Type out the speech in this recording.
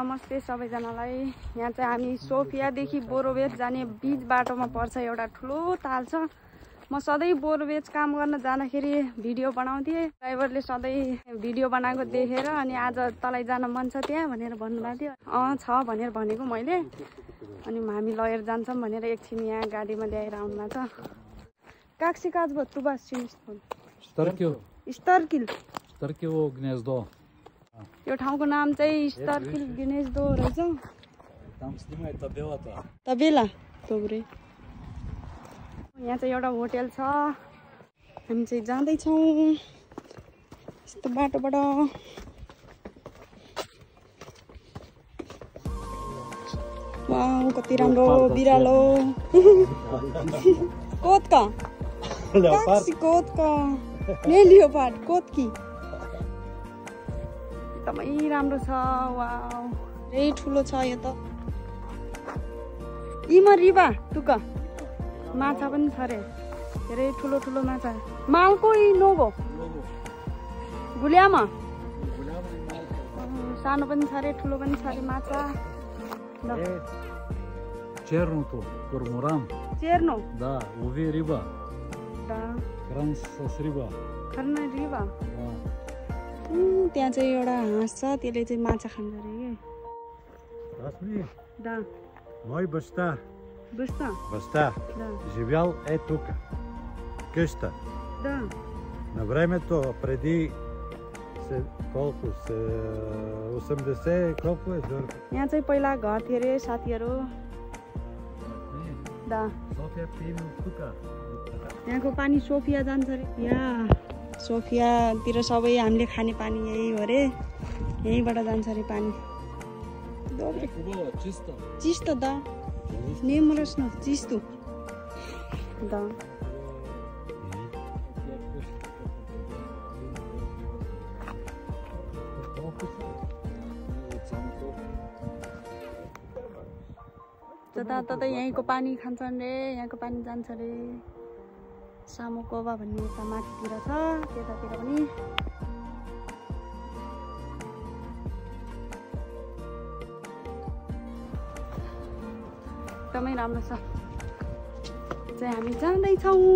नमस्ते सबैजनालाई। यहाँ चाहिँ हामी सोफियादेखि बोरोबेज जाने बीच बाटोमा पर्छ एउटा ठुलो ताल छ। म सधैँ बोरोबेज काम गर्न जाँदाखेरि भिडियो बनाउँथेँ। ड्राइभरले सधैँ भिडियो बनाएको देखेर अनि आज तँलाई जान मन छ त्यहाँ भनेर भन्नुभएको थियो। छ भनेर भनेको मैले। अनि हामी लगेर जान्छौँ भनेर एकछिन यहाँ गाडीमा ल्याएर आउनुभएको छ। Как се казва това свинство? Старкиво гнездо. यो ठाउँको नाम चाहिँ स्टर्किल गिनेजदो रहेछ। Там снимай табелата. तबेला तोब्रे। यहाँ चाहिँ एउटा होटल छ। हामी चाहिँ जाँदैछौँ यस्तो बाटोबाट। वाउ कति राम्रो बिरालो। कोतका Taxi कोतका ले लियोपार्ड कोतकी एकदमै राम्रो छ। वाउ धेरै ठुलो छ यो त। इमा रिबा तुका माछा पनि छ रे। धेरै ठुलो ठुलो माछा। मालको नोगो गुलियामा सानो पनि छ रे ठुलो पनि छ रे माछा। Черното, корморан. Черно? Да, лови риба. Да. Храни с риба. खर्ना रिबा? Да. त्यहाँ चाहिँ एउटा हाँस छ त्यसले चाहिँ माछा खान्छ रे के। Расми, Да. мой баща Да. живял тук, къща. Да. На времето преди колко се 80 колко е зор. यहाँ चाहिँ पहिला घर थियो रे साथीहरू। दा София пиме тук. यहाँको पानी सोफिया जान्छ रे। यहाँ सोफियातिर सबै हामीले खाने पानी यही हो रे। यहीँबाट जान्छ रे पानी। Чисто. चिस्तो दा не мръсно чисто. Да. जताततै यहीँको पानी खान्छन् रे। यहाँको पानी जान्छ रे। सामुकोबा भन्ने यता माथितिर छ त्यतातिर पनि। एकदमै राम्रो छ। चाहिँ हामी जाँदैछौँ।